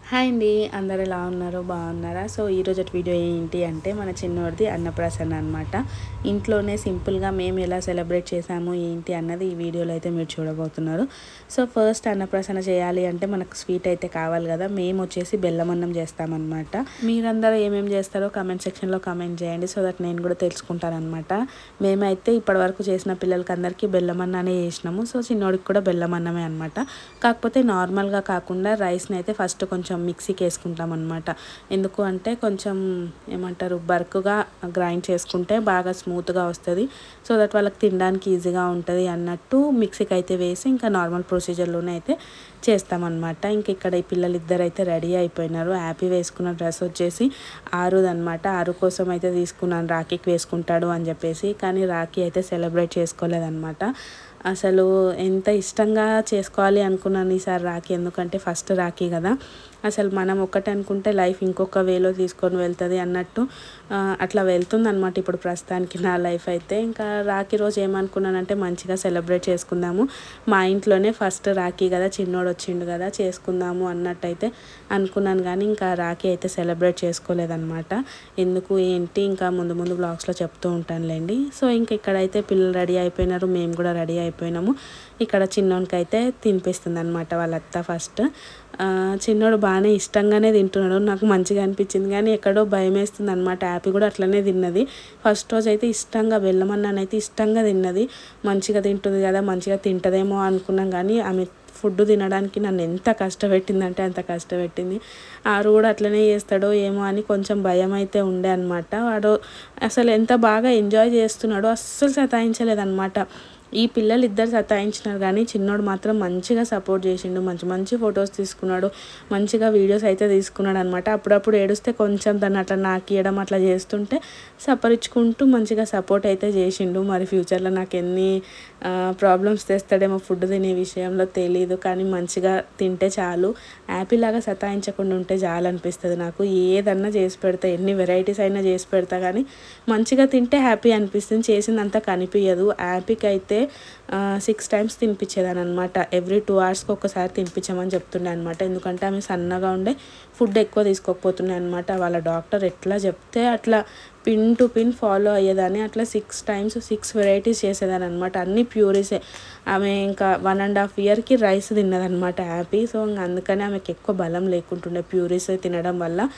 Hi అండి, అందరు ఎలా ఉన్నారు? బాగున్నారా? సో ఈరోజు వీడియో ఏంటి అంటే మన చిన్నోడిది అన్నప్రాసన అనమాట. ఇంట్లోనే సింపుల్గా మేము ఎలా సెలబ్రేట్ చేసాము ఏంటి అన్నది ఈ వీడియోలో అయితే మీరు చూడబోతున్నారు. సో ఫస్ట్ అన్నప్రాసన చేయాలి అంటే మనకు స్వీట్ అయితే కావాలి కదా. మేము వచ్చేసి బెల్లం అన్నం చేస్తామన్నమాట. మీరందరూ ఏమేమి చేస్తారో కామెంట్ సెక్షన్లో కామెంట్ చేయండి, సో దట్ నేను కూడా తెలుసుకుంటాను అనమాట. మేమైతే ఇప్పటివరకు చేసిన పిల్లలకి అందరికీ బెల్లం అన్నానే చేసినాము. సో చిన్నోడికి కూడా బెల్లం అన్నమే అనమాట. కాకపోతే నార్మల్గా కాకుండా రైస్ని అయితే ఫస్ట్ కొంచెం మిక్సీకి వేసుకుంటాం అనమాట. ఎందుకు అంటే కొంచెం ఏమంటారు బర్క్గా గ్రైండ్ చేసుకుంటే బాగా స్మూత్గా వస్తుంది. సో దట్ వాళ్ళకి తినడానికి ఈజీగా ఉంటుంది అన్నట్టు మిక్సీకి అయితే వేసి ఇంకా నార్మల్ ప్రొసీజర్లోనే అయితే చేస్తామన్నమాట. ఇంక ఇక్కడ ఈ పిల్లలు ఇద్దరు అయితే రెడీ అయిపోయినారు. హ్యాపీ వేసుకున్న డ్రెస్ వచ్చేసి ఆరుదనమాట. ఆరు కోసం అయితే తీసుకున్నాను, రాఖీకి వేసుకుంటాడు అని చెప్పేసి. కానీ రాఖీ అయితే సెలబ్రేట్ చేసుకోలేదన్నమాట. అసలు ఎంత ఇష్టంగా చేసుకోవాలి అనుకున్నాను ఈసారి రాఖీ, ఎందుకంటే ఫస్ట్ రాఖీ కదా. అసలు మనం ఒక్కటి అనుకుంటే లైఫ్ ఇంకొక వేలో తీసుకొని వెళ్తుంది అన్నట్టు అట్లా వెళ్తుంది అనమాట ఇప్పుడు ప్రస్తుతానికి నా లైఫ్ అయితే. ఇంకా రాఖీ రోజు ఏమనుకున్నానంటే మంచిగా సెలబ్రేట్ చేసుకుందాము, మా ఇంట్లోనే ఫస్ట్ రాఖీ కదా, చిన్నోడు వచ్చిండు కదా, చేసుకుందాము అన్నట్టు అయితే అనుకున్నాను. కానీ ఇంకా రాఖీ అయితే సెలబ్రేట్ చేసుకోలేదన్నమాట. ఎందుకు ఏంటి ఇంకా ముందు ముందు బ్లాగ్స్లో చెప్తూ ఉంటానులేండి. సో ఇంక ఇక్కడైతే పిల్లలు రెడీ అయిపోయినారు, మేము కూడా రెడీ అయిపోయినాము. ఇక్కడ చిన్నోనికి అయితే తినిపిస్తుంది అనమాట వాళ్ళ అత్త ఫస్ట్. చిన్నోడు బాగానే ఇష్టంగానే తింటున్నాడు, నాకు మంచిగా అనిపించింది. కానీ ఎక్కడో భయం వేస్తుంది అనమాట. హ్యాపీ కూడా అట్లనే తిన్నది. ఫస్ట్ రోజు అయితే ఇష్టంగా బెల్లం అన్నాన్ని అయితే ఇష్టంగా తిన్నది. మంచిగా తింటుంది కదా, మంచిగా తింటుందేమో అనుకున్నాం. కానీ ఆమె ఫుడ్ తినడానికి నన్ను ఎంత కష్టపెట్టిందంటే అంత కష్టపెట్టింది. ఆరు కూడా అట్లనే చేస్తాడో ఏమో అని కొంచెం భయం అయితే ఉండే అనమాట. వాడు అసలు ఎంత బాగా ఎంజాయ్ చేస్తున్నాడో, అస్సలు సతాయించలేదన్నమాట. ఈ పిల్లలు ఇద్దరు సతాయించినారు కానీ చిన్నోడు మాత్రం మంచిగా సపోర్ట్ చేసిండు. మంచి మంచి ఫొటోస్ తీసుకున్నాడు, మంచిగా వీడియోస్ అయితే తీసుకున్నాడు అనమాట. అప్పుడప్పుడు ఏడుస్తే కొంచెం దాన్ని అట్లా నాకియడం అట్లా చేస్తుంటే సపరించుకుంటూ మంచిగా సపోర్ట్ అయితే చేసిండు. మరి ఫ్యూచర్లో నాకు ఎన్ని ప్రాబ్లమ్స్ తెస్తాడేమో ఫుడ్ తినే విషయంలో తెలీదు. కానీ మంచిగా తింటే చాలు, హ్యాపీలాగా సతాయించకుండా ఉంటే చాలు అనిపిస్తుంది నాకు. ఏదన్నా చేసి పెడతా, ఎన్ని వెరైటీస్ అయినా చేసి పెడతా, కానీ మంచిగా తింటే హ్యాపీ అనిపిస్తుంది. చేసిందంతా కనిపించదు. హ్యాపీకి అయితే 6 times తినిపించేదాన్ని అనమాట. ఎవ్రీ 2 hours ఒకసారి తినిపించమని చెప్తుండే అనమాట. ఎందుకంటే ఆమె సన్నగా ఉండే ఫుడ్ ఎక్కువ తీసుకోకపోతున్నాయి అనమాట. వాళ్ళ డాక్టర్ ఎట్లా చెప్తే అట్లా పిన్ టు పిన్ ఫాలో అయ్యేదాన్ని. అట్లా 6 times 6 varieties చేసేదాన్ని అనమాట. అన్నీ ప్యూరీసే. ఆమె ఇంకా 1.5 yearకి రైస్ తిన్నదనమాట హ్యాపీ. సో అందుకని ఆమెకి ఎక్కువ బలం లేకుంటుండే ప్యూరీస్ తినడం వల్ల.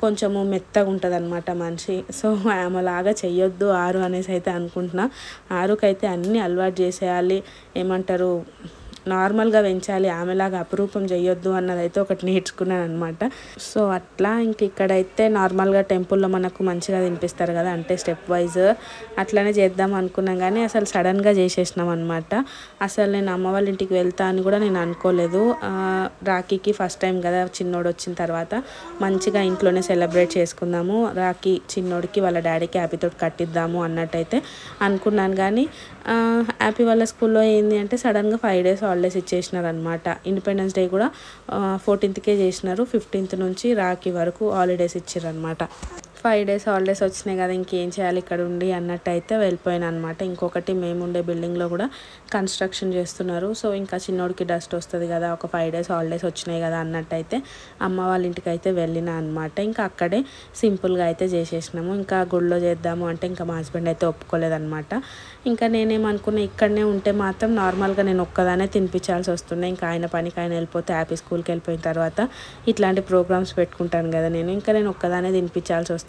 కొంచెము మెత్తగా ఉంటుంది అనమాట మనిషి. సో ఆమెలాగా చెయ్యొద్దు ఆరు అనేసి అయితే అనుకుంటున్నా. ఆరుకైతే అన్నీ అలవాటు చేసేయాలి, ఏమంటారు నార్మల్గా పెంచాలి, ఆమెలాగా అపురూపం చేయొద్దు అన్నదైతే ఒకటి నేర్చుకున్నాను అనమాట. సో అట్లా ఇంక ఇక్కడైతే నార్మల్గా టెంపుల్లో మనకు మంచిగా తినిపిస్తారు కదా, అంటే స్టెప్ వైజ్ అట్లనే చేద్దాం అనుకున్నాం. కానీ అసలు సడన్గా చేసేసినాం అనమాట. అసలు నేను అమ్మ వాళ్ళ ఇంటికి వెళ్తా అని కూడా నేను అనుకోలేదు. రాఖీకి ఫస్ట్ టైం కదా చిన్నోడు వచ్చిన తర్వాత మంచిగా ఇంట్లోనే సెలబ్రేట్ చేసుకుందాము, రాఖీ చిన్నోడికి వాళ్ళ డాడీకి హ్యాపీతో కట్టిద్దాము అన్నట్టయితే అనుకున్నాను. కానీ హ్యాపీ వాళ్ళ స్కూల్లో ఏంది అంటే సడన్గా 5 days హాలిడేస్ ఇచ్చేసినారు అనమాట. ఇండిపెండెన్స్ డే కూడా 14th చేసినారు, 15th నుంచి రాఖీ వరకు హాలిడేస్ ఇచ్చారు అనమాట. 5 days హాలిడేస్ వచ్చినాయి కదా, ఇంకేం చేయాలి ఇక్కడ ఉండి అన్నట్టు అయితే వెళ్ళిపోయాను అనమాట. ఇంకొకటి మేము ఉండే బిల్డింగ్లో కూడా కన్స్ట్రక్షన్ చేస్తున్నారు. సో ఇంకా చిన్నోడికి డస్ట్ వస్తుంది కదా, ఒక 5 days హాలిడేస్ వచ్చినాయి కదా అన్నట్టు అయితే అమ్మ వాళ్ళ ఇంటికి అయితే వెళ్ళిన అనమాట. ఇంకా అక్కడే సింపుల్గా అయితే చేసేసినాము. ఇంకా గుళ్ళో చేద్దాము అంటే ఇంకా మా హస్బెండ్ అయితే ఒప్పుకోలేదన్నమాట. ఇంకా నేనేమనుకున్నా ఇక్కడనే ఉంటే మాత్రం నార్మల్గా నేను ఒక్కదానే తినిపించాల్సి వస్తుండే. ఇంకా ఆయన పనికి ఆయన వెళ్ళిపోతే హ్యాపీ స్కూల్కి వెళ్ళిపోయిన తర్వాత ఇట్లాంటి ప్రోగ్రామ్స్ పెట్టుకుంటాను కదా నేను, ఇంకా నేను ఒక్కదానే తినిపించాల్సి వస్తుంది.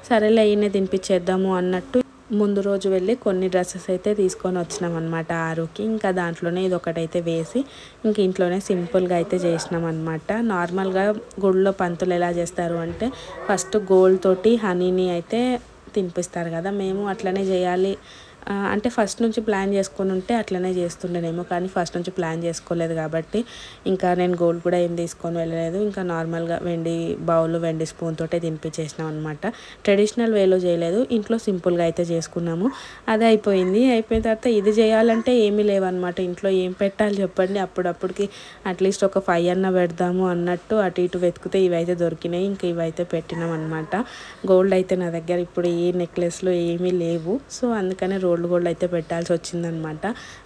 సరేలే ఈయనే తినిపించేద్దాము అన్నట్టు ముందు రోజు వెళ్ళి కొన్ని డ్రెస్సెస్ అయితే తీసుకొని వచ్చినాం అనమాట ఆరుకి. ఇంకా దాంట్లోనే ఇది ఒకటైతే వేసి ఇంక ఇంట్లోనే సింపుల్గా అయితే చేసినాం అనమాట. నార్మల్గా గుడిలో పంతులు ఎలా చేస్తారు అంటే ఫస్ట్ గోల్డ్ తోటి హనీని అయితే తినిపిస్తారు కదా, మేము అట్లనే చేయాలి అంటే ఫస్ట్ నుంచి ప్లాన్ చేసుకొని ఉంటే అట్లనే చేస్తుండేనేమో. కానీ ఫస్ట్ నుంచి ప్లాన్ చేసుకోలేదు కాబట్టి ఇంకా నేను గోల్డ్ కూడా ఏం తీసుకొని వెళ్ళలేదు. ఇంకా నార్మల్గా వెండి బౌల్ వెండి స్పూన్ తోటే తినిపించేసినాం అనమాట. ట్రెడిషనల్ వేలో చేయలేదు, ఇంట్లో సింపుల్గా అయితే చేసుకున్నాము. అదే అయిపోయింది. అయిపోయిన తర్వాత ఇది చేయాలంటే ఏమీ లేవన్నమాట ఇంట్లో. ఏం పెట్టాలి చెప్పండి, అప్పుడప్పటికి అట్లీస్ట్ ఒక 5 అన్న పెడదాము అన్నట్టు అటు ఇటు వెతికితే ఇవైతే దొరికినాయి. ఇంకా ఇవైతే పెట్టినాం అనమాట. గోల్డ్ అయితే నా దగ్గర ఇప్పుడు ఏ నెక్లెస్లో ఏమీ లేవు. సో అందుకనే రోల్డ్ గోల్డ్ అయితే పెట్టాల్సి వచ్చిందనమాట.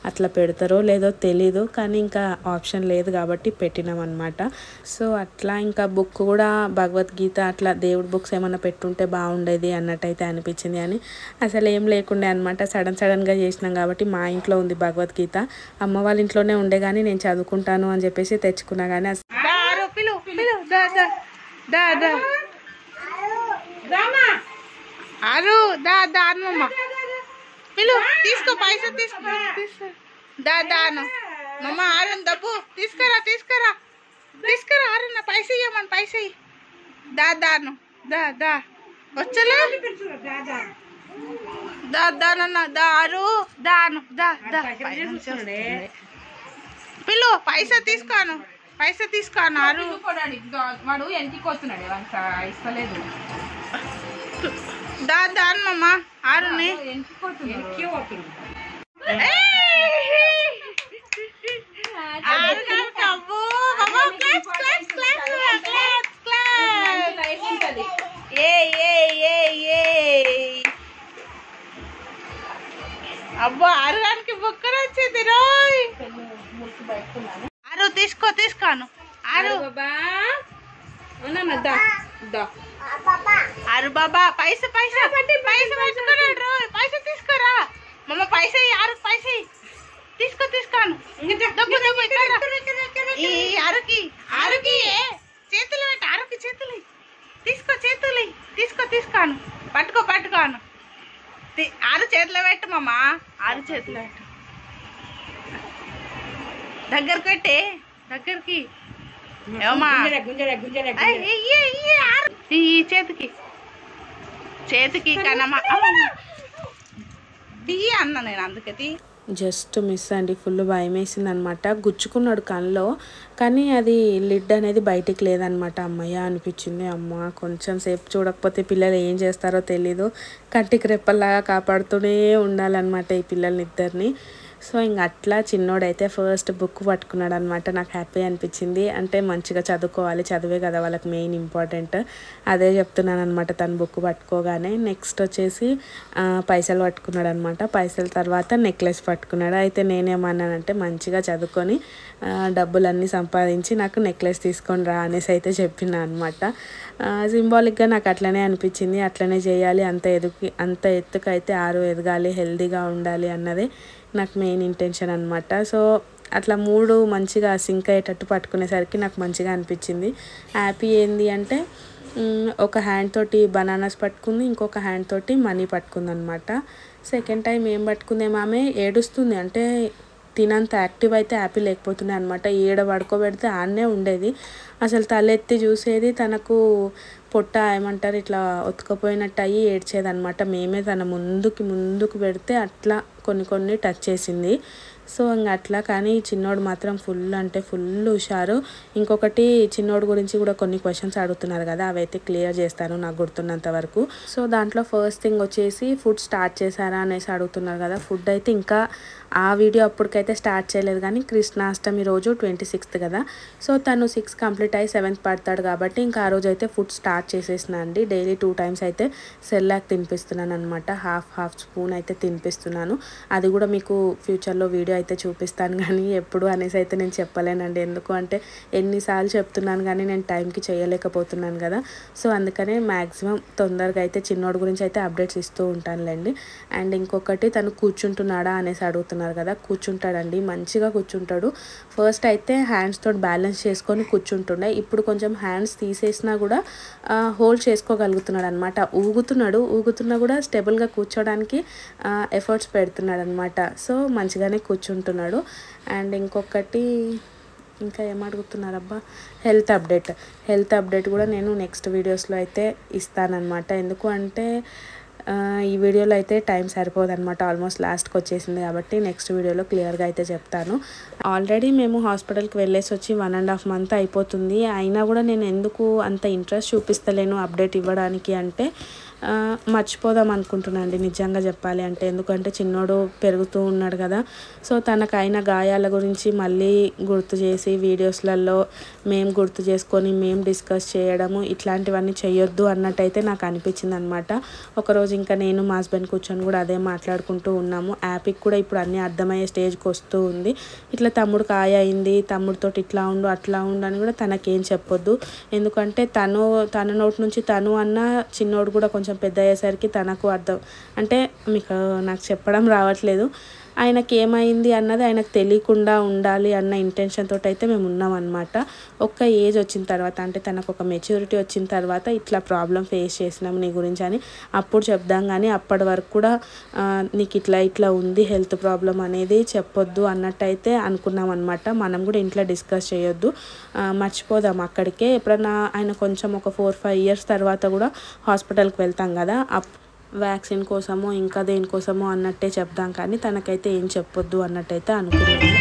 అట్లా పెడతారో లేదో తెలీదు, కానీ ఇంకా ఆప్షన్ లేదు కాబట్టి పెట్టినాం అనమాట. సో అట్లా ఇంకా బుక్ కూడా భగవద్గీత అట్లా దేవుడి బుక్స్ ఏమన్నా పెట్టుంటే బాగుండేది అన్నట్టయితే అనిపించింది. అని అసలు ఏం లేకుండే అనమాట. సడన్గా చేసినాం కాబట్టి మా ఇంట్లో ఉంది భగవద్గీత, అమ్మ వాళ్ళ ఇంట్లోనే ఉండే కానీ నేను చదువుకుంటాను అని చెప్పేసి తెచ్చుకున్నా. కానీ తీసుకో పైసా తీసుకో దాను మమ్మ ఆరు డబ్బు తీసుకురా తీసుకురా తీసుకురా ఆరు నా పైసా ఇవ్వమని పైసా దాను దా వచ్చలే దానన్న దారు దాను పిల్లు పైసా తీసుకోను ఆరు వాడు ఎంటికి వస్తున్నాడు ఇస్తలేదు. దాను మమ్మ ఆరుని అబ్బా ఆరుగానికి బుక్కలు వచ్చింది రోయ్. ఆరు తీసుకోను ఆరు ఆరు బాబా పైసా పట్టుకున్నాడు రోయ్. పైసా తీసుకోరా మమ్మ పైసా ఆరు పైసా తీసుకోను ఈ ఆరుకి చేతులు పెట్టు ఆరుకి చేతులు తీసుకోను పట్టుకోను ఆరు చేతిలో పెట్టు మమ్మ ఆరు చేతిలో పెట్టు దగ్గరికి ఈ చేతికి కనమ్మా దిగి అన్నా నేను అందుకది జస్ట్ మిస్ అండి. ఫుల్ భయం వేసింది అనమాట. గుచ్చుకున్నాడు కళ్ళలో, కానీ అది లిడ్ అనేది బయటికి లేదనమాట. అమ్మయ్య అనిపించింది. అమ్మ కొంచెం సేపు చూడకపోతే పిల్లలు ఏం చేస్తారో తెలీదు. కంటికి రెప్పల్లాగా కాపాడుతూనే ఉండాలన్నమాట ఈ పిల్లల్ని ఇద్దరిని. సో ఇంక అట్లా చిన్నోడైతే ఫస్ట్ బుక్ పట్టుకున్నాడు అనమాట. నాకు హ్యాపీ అనిపించింది. అంటే మంచిగా చదువుకోవాలి, చదివే కదా వాళ్ళకి మెయిన్ ఇంపార్టెంట్. అదే చెప్తున్నాను అనమాట తను బుక్ పట్టుకోగానే. నెక్స్ట్ వచ్చేసి పైసలు పట్టుకున్నాడు అనమాట. పైసల తర్వాత నెక్లెస్ పట్టుకున్నాడు. అయితే నేనేమన్నానంటే మంచిగా చదువుకొని డబ్బులన్నీ సంపాదించి నాకు నెక్లెస్ తీసుకొని రా అనేసి అయితే చెప్పిన అనమాట. సింబాలిక్గా నాకు అట్లనే అనిపించింది. అట్లనే చేయాలి, అంత ఎత్తుకైతే ఆరు ఎదగాలి, హెల్దీగా ఉండాలి అన్నదే నాకు మెయిన్ ఇంటెన్షన్ అనమాట. సో అట్లా మూడు మంచిగా సింక్ అయ్యేటట్టు పట్టుకునేసరికి నాకు మంచిగా అనిపించింది. హ్యాపీ ఏంది అంటే ఒక హ్యాండ్ తోటి బనానాస్ పట్టుకుంది, ఇంకొక హ్యాండ్ తోటి మనీ పట్టుకుంది అనమాట. సెకండ్ టైం ఏం పట్టుకుంది ఆమె ఏడుస్తుంది. అంటే తినంత యాక్టివ్ అయితే హ్యాపీ లేకపోతుండే అనమాట. ఏడ పడుకోబెడితే ఆడనే ఉండేది. అసలు తలెత్తి చూసేది, తనకు పొట్ట ఏమంటారు ఇట్లా ఒత్తుకపోయినట్టు అయ్యి ఏడ్చేదనమాట. మేమే తన ముందుకు పెడితే అట్లా కొన్ని టచ్ చేసింది. సో ఇంకా అట్లా. కానీ చిన్నోడు మాత్రం ఫుల్ అంటే ఫుల్ హుషారు. ఇంకొకటి చిన్నోడు గురించి కూడా కొన్ని క్వశ్చన్స్ అడుగుతున్నారు కదా, అవైతే క్లియర్ చేస్తాను నాకు గుర్తున్నంత వరకు. సో దాంట్లో ఫస్ట్ థింగ్ వచ్చేసి ఫుడ్ స్టార్ట్ చేశారా అనేసి అడుగుతున్నారు కదా. ఫుడ్ అయితే ఇంకా ఆ వీడియో అప్పటికైతే స్టార్ట్ చేయలేదు, కానీ కృష్ణాష్టమి రోజు 26th కదా. సో తను 6 కంప్లీట్ అయ్యి 7th పడతాడు కాబట్టి ఇంకా ఆ రోజు అయితే ఫుడ్ స్టార్ట్ చేసేసిన అండి. డైలీ 2 times అయితే సెర్లాక్ తినిపిస్తున్నాను అనమాట. హాఫ్ స్పూన్ అయితే తినిపిస్తున్నాను. అది కూడా మీకు ఫ్యూచర్లో వీడియో అయితే చూపిస్తాను, కానీ ఎప్పుడు అనేసి అయితే నేను చెప్పలేనండి. ఎందుకు అంటే ఎన్నిసార్లు చెప్తున్నాను కానీ నేను టైంకి చేయలేకపోతున్నాను కదా. సో అందుకనే మ్యాక్సిమం తొందరగా అయితే చిన్నోడు గురించి అయితే అప్డేట్స్ ఇస్తూ ఉంటానులేండి. అండ్ ఇంకొకటి తను కూర్చుంటున్నాడా అనేసి అడుగుతున్నారు కదా. కూర్చుంటాడండి, మంచిగా కూర్చుంటాడు. ఫస్ట్ అయితే హ్యాండ్స్ తోటి బ్యాలెన్స్ చేసుకొని కూర్చుంటుండే. ఇప్పుడు కొంచెం హ్యాండ్స్ తీసేసినా కూడా హోల్డ్ చేసుకోగలుగుతున్నాడు అనమాట. ఊగుతున్నా కూడా స్టేబుల్గా కూర్చోడానికి ఎఫర్ట్స్ పెడుతున్నాడు అనమాట. సో మంచిగానే కూర్చుంటున్నాడు. అండ్ ఇంకొకటి ఇంకా ఏం అడుగుతున్నారబ్బా, హెల్త్ అప్డేట్ కూడా నేను నెక్స్ట్ వీడియోస్లో అయితే ఇస్తానన్నమాట. ఎందుకు అంటే ఈ వీడియోలో అయితే టైం సరిపోదన్నమాట. ఆల్మోస్ట్ లాస్ట్కి వచ్చేసింది కాబట్టి నెక్స్ట్ వీడియోలో క్లియర్గా అయితే చెప్తాను. ఆల్రెడీ మేము హాస్పిటల్కి వెళ్ళేసి వచ్చి 1.5 month అయిపోతుంది. అయినా కూడా నేను ఎందుకు అంత ఇంట్రెస్ట్ చూపిస్తలేను అప్డేట్ ఇవ్వడానికి అంటే మర్చిపోదాం అనుకుంటున్నాను నిజంగా చెప్పాలి అంటే. ఎందుకంటే చిన్నోడు పెరుగుతూ ఉన్నాడు కదా, సో తనకైన గాయాల గురించి మళ్ళీ గుర్తు చేసి వీడియోస్లలో మేము గుర్తు చేసుకొని మేము డిస్కస్ చేయడము ఇట్లాంటివన్నీ చేయొద్దు అన్నట్టయితే నాకు అనిపించింది అనమాట. ఒకరోజు ఇంకా నేను మా హస్బెండ్ కూర్చొని కూడా అదే మాట్లాడుకుంటూ ఉన్నాము. యాపిక్ కూడా ఇప్పుడు అన్నీ అర్థమయ్యే స్టేజ్కి వస్తూ ఉంది. ఇట్లా తమ్ముడు కాయ అయింది, తమ్ముడితో ఇట్లా ఉండు అట్లా ఉండు అని కూడా తనకేం చెప్పొద్దు. ఎందుకంటే తన నోటి నుంచి తను అన్న చిన్నోడు కూడా కొంచెం పెద్ద అయ్యేసరికి తనకు అర్థం అంటే మీకు నాకు చెప్పడం రావట్లేదు. ఆయనకి ఏమైంది అన్నది ఆయనకు తెలియకుండా ఉండాలి అన్న ఇంటెన్షన్ తోటి అయితే మేము ఉన్నాం అనమాట. ఒక ఏజ్ వచ్చిన తర్వాత అంటే తనకు ఒక మెచ్యూరిటీ వచ్చిన తర్వాత ఇట్లా ప్రాబ్లం ఫేస్ చేసినాం నీ గురించి అని అప్పుడు చెప్దాం, కానీ అప్పటి వరకు కూడా నీకు ఇట్లా ఉంది హెల్త్ ప్రాబ్లం అనేది చెప్పొద్దు అన్నట్టయితే అనుకున్నాం అనమాట. మనం కూడా ఇంట్లో డిస్కస్ చేయొద్దు, మర్చిపోదాం అక్కడికే. ఎప్పుడన్నా ఆయన కొంచెం ఒక 4-5 ఇయర్స్ తర్వాత కూడా హాస్పిటల్కి వెళ్తాం కదా, వ్యాక్సిన్ కోసమో ఇంకా దేనికోసమో అన్నట్టే చెప్దాం, కానీ తనకైతే ఏం చెప్పొద్దు అన్నట్టయితే అనుకున్నాను.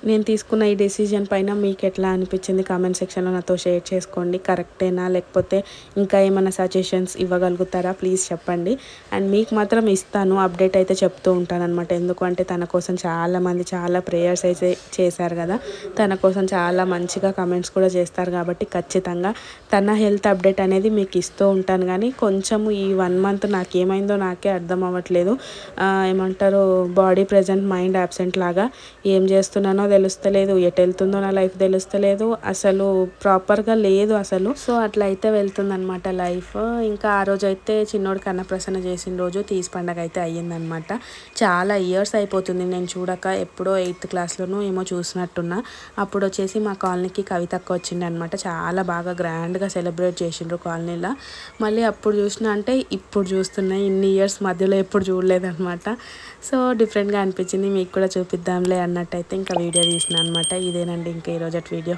నేను తీసుకున్న ఈ డెసిజన్ పైన మీకు ఎట్లా అనిపించింది కామెంట్ సెక్షన్లో నాతో షేర్ చేసుకోండి. కరెక్టేనా లేకపోతే ఇంకా ఏమైనా సజెషన్స్ ఇవ్వగలుగుతారా ప్లీజ్ చెప్పండి. అండ్ మీకు మాత్రం ఇస్తాను, అప్డేట్ అయితే చెప్తూ ఉంటాను అనమాట. ఎందుకంటే తన కోసం చాలామంది చాలా ప్రేయర్స్ అయితే చేశారు కదా, తన కోసం చాలా మంచిగా కమెంట్స్ కూడా చేస్తారు కాబట్టి ఖచ్చితంగా తన హెల్త్ అప్డేట్ అనేది మీకు ఇస్తూ ఉంటాను. కానీ కొంచెము ఈ 1 month నాకేమైందో నాకే అర్థం అవ్వట్లేదు. ఏమంటారు బాడీ ప్రెజెంట్ మైండ్ అబ్సెంట్ లాగా, ఏం చేస్తున్నానో తెలుస్తలేదు, ఎటు వెళ్తుందో నా లైఫ్ తెలుస్తలేదు, అసలు ప్రాపర్గా లేదు అసలు. సో అట్లా అయితే వెళ్తుందనమాట లైఫ్. ఇంకా ఆ రోజు అయితే చిన్నోడికి అన్నప్రసన్న చేసిన రోజు తీసి పండగ అయితే అయ్యిందనమాట. చాలా ఇయర్స్ అయిపోతుంది నేను చూడక, ఎప్పుడో 8th క్లాస్లోనూ ఏమో చూసినట్టున్నా. అప్పుడు వచ్చేసి మా కాలనీకి కవితక్క వచ్చింది అనమాట. చాలా బాగా గ్రాండ్గా సెలబ్రేట్ చేసిండ్రు కాలనీలో. మళ్ళీ అప్పుడు చూసిన అంటే ఇప్పుడు చూస్తున్నాయి, ఇన్ని ఇయర్స్ మధ్యలో ఎప్పుడు చూడలేదన్నమాట. సో డిఫరెంట్గా అనిపించింది, మీకు కూడా చూపిద్దాంలే అన్నట్టయితే ఇంకా వీడియో తీసిన అనమాట. ఇదేనండి ఇంకా ఈరోజు వీడియో.